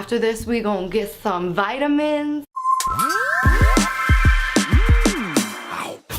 After this, we gonna get some vitamins.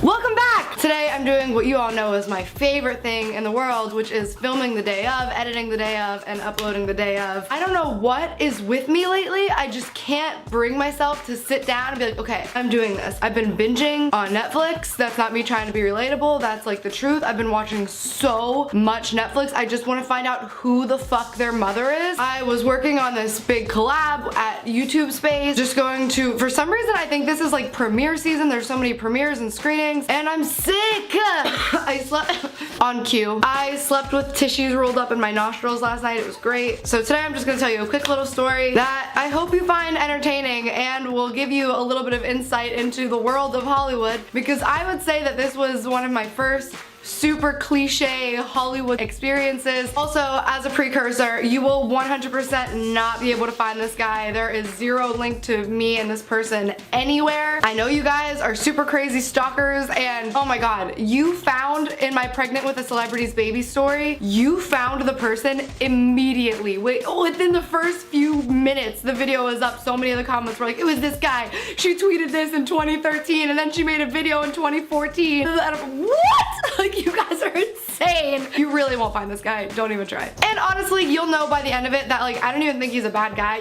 Welcome back! Today I'm doing what you all know is my favorite thing in the world, which is filming the day of, editing the day of, and uploading the day of. I don't know what is with me lately. I just can't bring myself to sit down and be like, okay, I'm doing this. I've been binging on Netflix. That's not me trying to be relatable. That's like the truth. I've been watching so much Netflix. I just want to find out who the fuck their mother is. I was working on this big collab at YouTube Space, just going to, for some reason I think this is like premiere season. There's so many premieres and screenings, and I'm sick. I slept on cue. I slept with tissues rolled up in my nostrils last night. It was great. So today I'm just gonna tell you a quick little story that I hope you find entertaining and will give you a little bit of insight into the world of Hollywood, because I would say that this was one of my first super cliche Hollywood experiences. Also, as a precursor, you will 100% not be able to find this guy. There is zero link to me and this person anywhere. I know you guys are super crazy stalkers, and oh my god, you found in my Pregnant with a Celebrity's Baby story, you found the person immediately. Within the first few minutes the video was up, so many of the comments were like, it was this guy. She tweeted this in 2013 and then she made a video in 2014. What? Like, you guys are insane. You really won't find this guy. Don't even try. And honestly, you'll know by the end of it that like I don't even think he's a bad guy.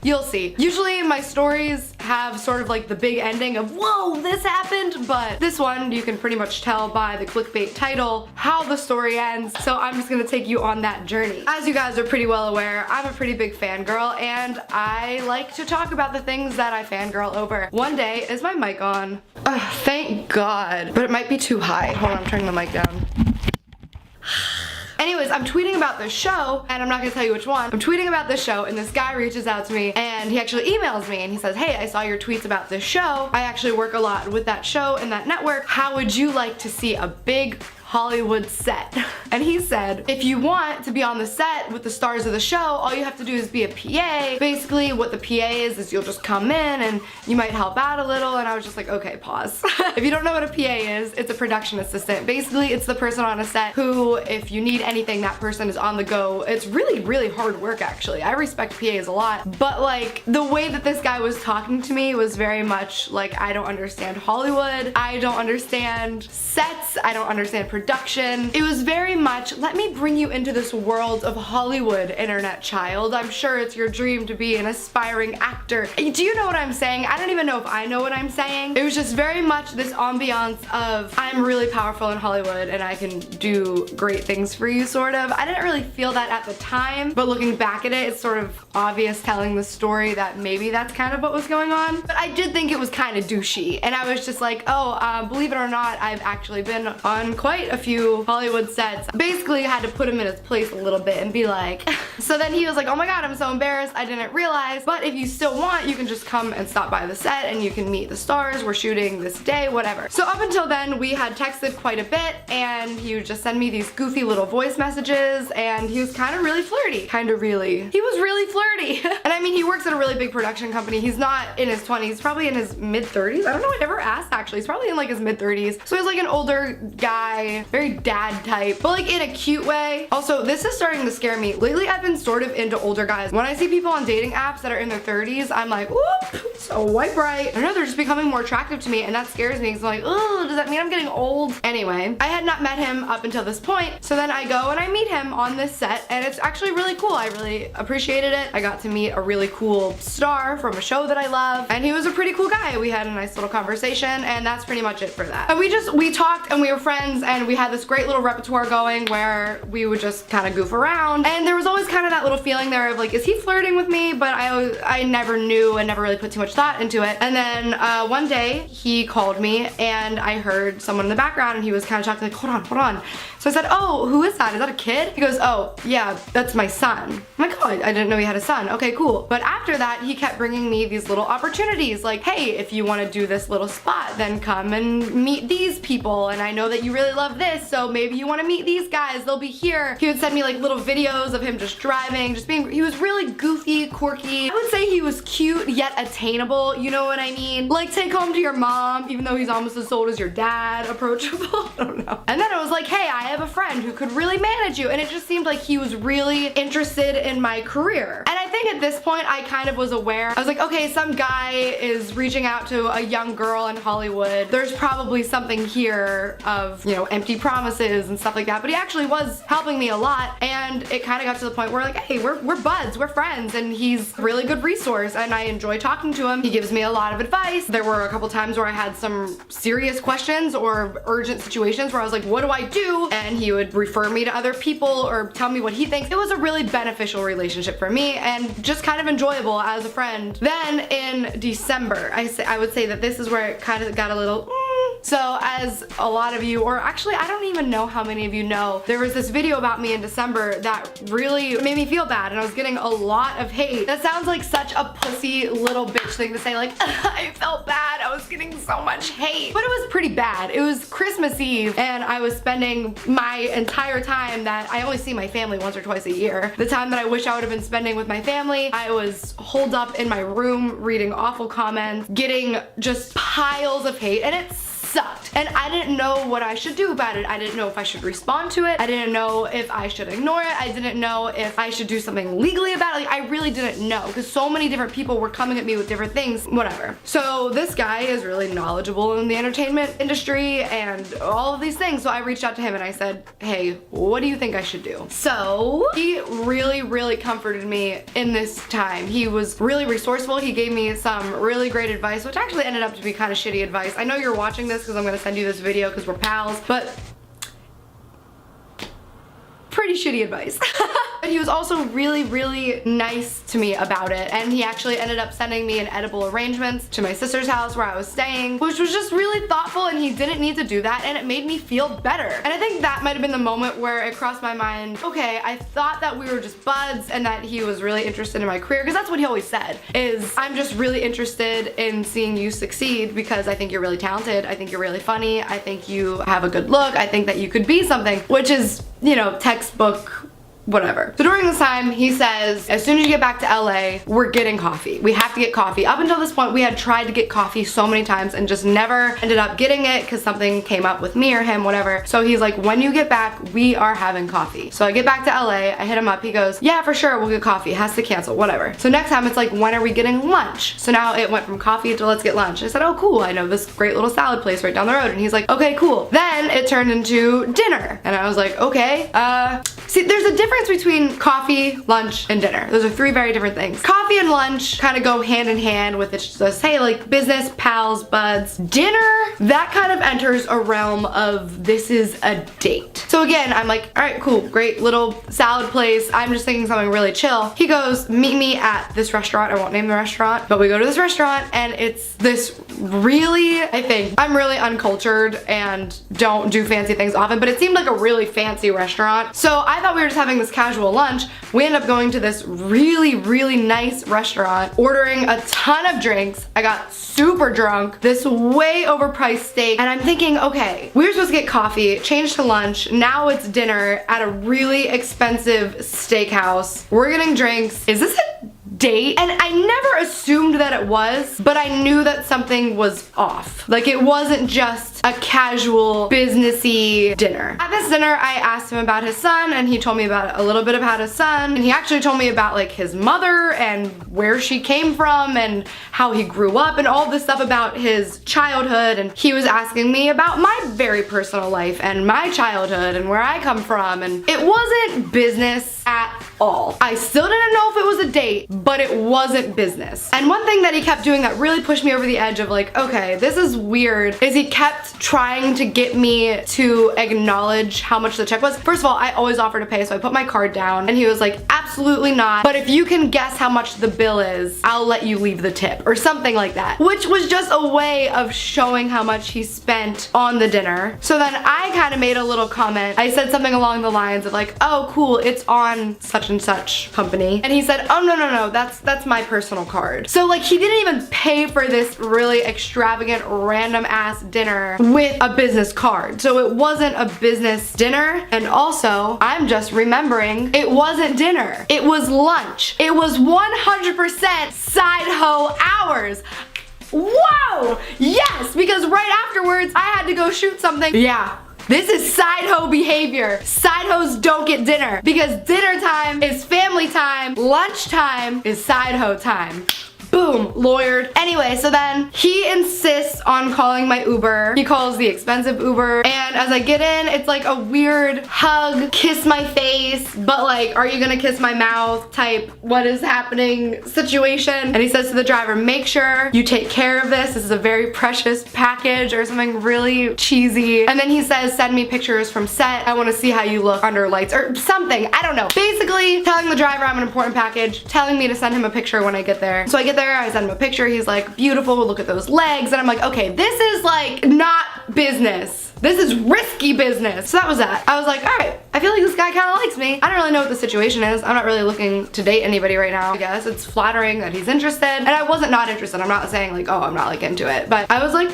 You'll see. Usually my stories have sort of like the big ending of whoa, this happened, but this one you can pretty much tell by the clickbait title how the story ends. So I'm just gonna take you on that journey. As you guys are pretty well aware, I'm a pretty big fangirl, and I like to talk about the things that I fangirl over. One day, is my mic on? Thank God. But it might be too high. Hold on, I'm turning the mic down. Anyways, I'm tweeting about this show, and I'm not gonna tell you which one. I'm tweeting about this show, and this guy reaches out to me, and he actually emails me, and he says, hey, I saw your tweets about this show. I actually work a lot with that show and that network. How would you like to see a big Hollywood set? And he said, if you want to be on the set with the stars of the show, all you have to do is be a PA. Basically, what the PA is you'll just come in and you might help out a little. And I was just like, okay, pause. If you don't know what a PA is, it's a production assistant. Basically, it's the person on a set who, if you need anything, that person is on the go. It's really, really hard work, actually. I respect PAs a lot, but like the way that this guy was talking to me was very much like, I don't understand Hollywood. I don't understand sets. I don't understand production. It was very much, let me bring you into this world of Hollywood, internet child. I'm sure it's your dream to be an aspiring actor. Do you know what I'm saying? I don't even know if I know what I'm saying. It was just very much this ambiance of, I'm really powerful in Hollywood and I can do great things for you, sort of. I didn't really feel that at the time, but looking back at it, it's sort of obvious telling the story that maybe that's kind of what was going on. But I did think it was kind of douchey, and I was just like, oh, believe it or not, I've actually been on quite a few Hollywood sets. Basically, I had to put him in his place a little bit and be like, so then he was like, oh my god, I'm so embarrassed, I didn't realize, but if you still want, you can just come and stop by the set and you can meet the stars, we're shooting this day, whatever. So up until then, we had texted quite a bit, and he would just send me these goofy little voice messages, and he was kind of really flirty. He was really flirty. And I mean, he works at a really big production company. He's not in his 20s, he's probably in his mid-30s. I don't know, I never asked actually. He's probably in like his mid-30s. So he's like an older guy, very dad type, but like in a cute way. Also, this is starting to scare me. Lately, I've been sort of into older guys. When I see people on dating apps that are in their 30s, I'm like, whoop, so white bright. I don't know, they're just becoming more attractive to me, and that scares me because I'm like, oh, does that mean I'm getting old? Anyway, I had not met him up until this point, so then I go and I meet him on this set, and it's actually really cool. I really appreciated it. I got to meet a really cool star from a show that I love, and he was a pretty cool guy. We had a nice little conversation, and that's pretty much it for that. And we talked, and we were friends, and we had this great little repertoire going where we would just kind of goof around, and there was always kind of that little feeling there of like, is he flirting with me? But I never knew and never really put too much thought into it. And then one day he called me, and I heard someone in the background, and he was kind of talking like, hold on. So I said, oh, who is that? Is that a kid? He goes, oh, yeah, that's my son. I'm like, oh, I didn't know he had a son. Okay, cool. But after that, he kept bringing me these little opportunities like, hey, if you want to do this little spot, then come and meet these people. And I know that you really love have this, so maybe you want to meet these guys, they'll be here. He would send me like little videos of him just driving, he was really goofy, quirky. I would say he was cute yet attainable, you know what I mean? Like take home to your mom, even though he's almost as old as your dad, approachable. I don't know. And then it was like, hey, I have a friend who could really manage you. And it just seemed like he was really interested in my career. And I think at this point I kind of was aware. I was like, okay, some guy is reaching out to a young girl in Hollywood. There's probably something here of, you know, empty promises and stuff like that. But he actually was helping me a lot. And it kind of got to the point where like, hey, we're buds, we're friends, and he's a really good resource and I enjoy talking to him. He gives me a lot of advice. There were a couple times where I had some serious questions or urgent situations where I was like, what do I do? And he would refer me to other people or tell me what he thinks. It was a really beneficial relationship for me and just kind of enjoyable as a friend. Then in December, I would say that this is where it kind of got a little So as a lot of you, or actually I don't even know how many of you know, there was this video about me in December that really made me feel bad and I was getting a lot of hate. That sounds like such a pussy little bitch thing to say, like, I felt bad, I was getting so much hate. But it was pretty bad. It was Christmas Eve and I was spending my entire time that I only see my family once or twice a year. The time that I wish I would have been spending with my family, I was holed up in my room reading awful comments, getting just piles of hate, and it sucked. And I didn't know what I should do about it. I didn't know if I should respond to it. I didn't know if I should ignore it. I didn't know if I should do something legally about it. Like, I really didn't know because so many different people were coming at me with different things, whatever. So this guy is really knowledgeable in the entertainment industry and all of these things. So I reached out to him and I said, hey, what do you think I should do? So he really, really comforted me in this time. He was really resourceful. He gave me some really great advice, which actually ended up to be kind of shitty advice. I know you're watching this because I'm gonna send you this video because we're pals, but pretty shitty advice. But he was also really, really nice to me about it, and he actually ended up sending me an edible arrangements to my sister's house where I was staying, which was just really thoughtful, and he didn't need to do that, and it made me feel better. And I think that might have been the moment where it crossed my mind, okay, I thought that we were just buds and that he was really interested in my career, because that's what he always said, is I'm just really interested in seeing you succeed because I think you're really talented, I think you're really funny, I think you have a good look, I think that you could be something, which is, you know, textbook whatever. So during this time, he says, as soon as you get back to LA, we're getting coffee. We have to get coffee. Up until this point, we had tried to get coffee so many times and just never ended up getting it because something came up with me or him, whatever. So he's like, when you get back, we are having coffee. So I get back to LA, I hit him up, he goes, yeah, for sure, we'll get coffee. Has to cancel, whatever. So next time it's like, when are we getting lunch? So now it went from coffee to let's get lunch. I said, oh cool, I know this great little salad place right down the road. And he's like, okay, cool. Then it turned into dinner. And I was like, okay, see, there's a difference between coffee, lunch, and dinner. Those are three very different things. Coffee and lunch kind of go hand in hand with it's just, hey, like business, pals, buds. Dinner, that kind of enters a realm of this is a date. So again, I'm like, all right, cool, great little salad place. I'm just thinking something really chill. He goes, meet me at this restaurant. I won't name the restaurant, but we go to this restaurant and it's this really, I think, I'm really uncultured and don't do fancy things often, but it seemed like a really fancy restaurant. So I thought we were just having this casual lunch. We end up going to this really, really nice restaurant, ordering a ton of drinks. I got super drunk, this way overpriced steak, and I'm thinking, okay, we were supposed to get coffee, change to lunch, now it's dinner at a really expensive steakhouse. We're getting drinks. Is this a date? And I never assumed that it was, but I knew that something was off. Like, it wasn't just a casual businessy dinner. At this dinner, I asked him about his son, and he told me about a little bit about his son, and he actually told me about like his mother and where she came from and how he grew up and all this stuff about his childhood, and he was asking me about my very personal life and my childhood and where I come from, and it wasn't business at all. I still didn't know if it was a date, but it wasn't business. And one thing that he kept doing that really pushed me over the edge of like, okay, this is weird, is he kept trying to get me to acknowledge how much the check was. First of all, I always offer to pay, so I put my card down, and he was like, absolutely not, but if you can guess how much the bill is, I'll let you leave the tip, or something like that, which was just a way of showing how much he spent on the dinner. So then I kind of made a little comment. I said something along the lines of like, oh cool, it's on such such and such company. And he said, oh no, that's my personal card. So like he didn't even pay for this really extravagant random ass dinner with a business card. So it wasn't a business dinner. And also, I'm just remembering, it wasn't dinner. It was lunch. It was 100% side hoe hours. Whoa! Yes, because right afterwards, I had to go shoot something. Yeah. This is side hoe behavior. Side hoes don't get dinner because dinner time is family time, lunch time is side hoe time. Boom, lawyered. Anyway, so then he insists on calling my Uber. He calls the expensive Uber. And as I get in, it's like a weird hug, kiss my face, but like, are you gonna kiss my mouth type, what is happening situation. And he says to the driver, make sure you take care of this. This is a very precious package or something really cheesy. And then he says, send me pictures from set. I wanna see how you look under lights or something. I don't know. Basically telling the driver I'm an important package, telling me to send him a picture when I get there. So I get there, I send him a picture, he's like, beautiful, look at those legs, and I'm like, okay, this is like not business. This is risky business. So that was that. I was like, all right, I feel like this guy kind of likes me. I don't really know what the situation is. I'm not really looking to date anybody right now. I guess it's flattering that he's interested, and I wasn't not interested. I'm not saying like, oh, I'm not like into it, but I was like,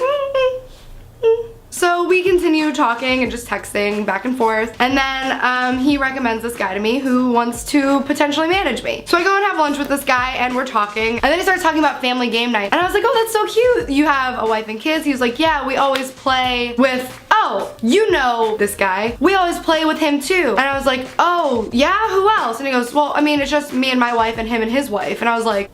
So we continue talking and just texting back and forth, and then he recommends this guy to me who wants to potentially manage me. So I go and have lunch with this guy and we're talking, and then he starts talking about family game night, and I was like, oh, that's so cute. You have a wife and kids? He was like, yeah, we always play with, oh, you know this guy. We always play with him too. And I was like, oh, yeah, who else? And he goes, well, I mean, it's just me and my wife and him and his wife. And I was like,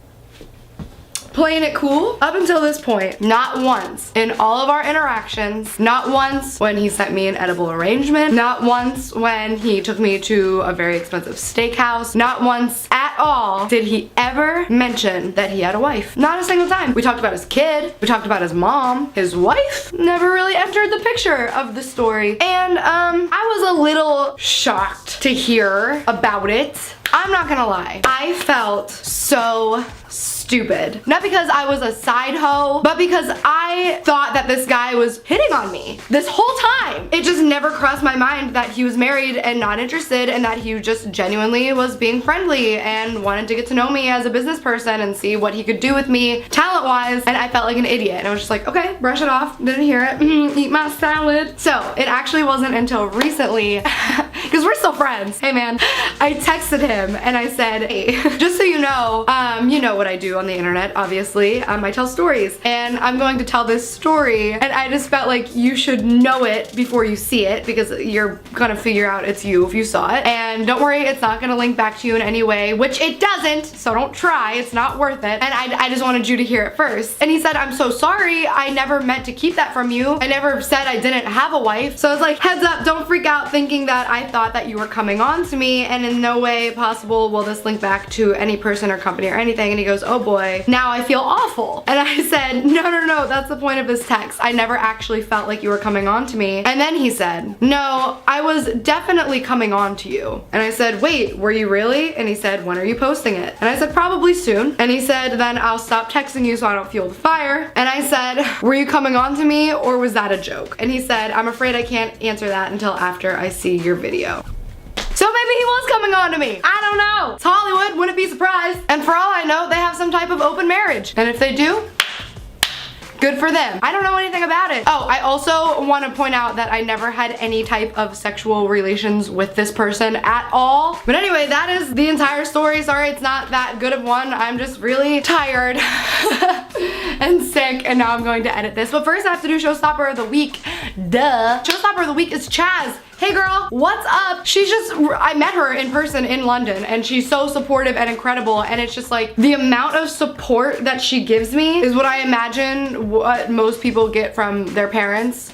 playing it cool up until this point. Not once in all of our interactions, not once when he sent me an edible arrangement, not once when he took me to a very expensive steakhouse, not once at all did he ever mention that he had a wife. Not a single time. We talked about his kid, we talked about his mom, his wife never really entered the picture of the story. And I was a little shocked to hear about it. I'm not gonna lie. I felt so stupid. Not because I was a side hoe, but because I thought that this guy was hitting on me this whole time. It just never crossed my mind that he was married and not interested, and that he just genuinely was being friendly and wanted to get to know me as a business person and see what he could do with me talent-wise, and I felt like an idiot. And I was just like, okay, brush it off, didn't hear it, eat my salad. So it actually wasn't until recently, because we're still friends. Hey man, I texted him and I said, hey, just so you know what I do on the internet, obviously. I tell stories, and I'm going to tell this story, and I just felt like you should know it before you see it, because you're gonna figure out it's you if you saw it. And don't worry, it's not gonna link back to you in any way, which it doesn't, so don't try, it's not worth it. And I just wanted you to hear it first. And he said, I'm so sorry, I never meant to keep that from you. I never said I didn't have a wife. So I was like, heads up, don't freak out thinking that I thought that you were coming on to me, and in no way possible will this link back to any person or company or anything. And he goes, oh boy, now I feel awful. And I said, no, that's the point of this text. I never actually felt like you were coming on to me. And then he said, no, I was definitely coming on to you. And I said, wait, were you really? And he said, when are you posting it? And I said, probably soon. And he said, then I'll stop texting you so I don't fuel the fire. And I said, were you coming on to me or was that a joke? And he said, I'm afraid I can't answer that until after I see your video. So maybe he was coming on to me. I don't know. It's Hollywood, wouldn't be surprised. And for all I know, they have some type of open marriage. And if they do, good for them. I don't know anything about it. Oh, I also want to point out that I never had any type of sexual relations with this person at all. But anyway, that is the entire story. Sorry, it's not that good of one. I'm just really tired and sick, and now I'm going to edit this. But first I have to do Showstopper of the Week. Duh. Showstopper of the Week is Chaz. Hey girl, what's up? I met her in person in London, and she's so supportive and incredible, and it's just like the amount of support that she gives me is what I imagine what most people get from their parents.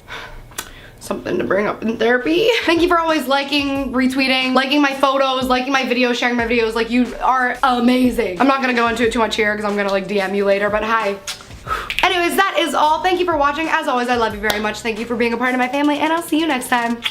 Something to bring up in therapy. Thank you for always liking, retweeting, liking my photos, liking my videos, sharing my videos. Like, you are amazing. I'm not gonna go into it too much here because I'm gonna like DM you later, but hi. Anyways, that is all. Thank you for watching. As always, I love you very much. Thank you for being a part of my family, and I'll see you next time.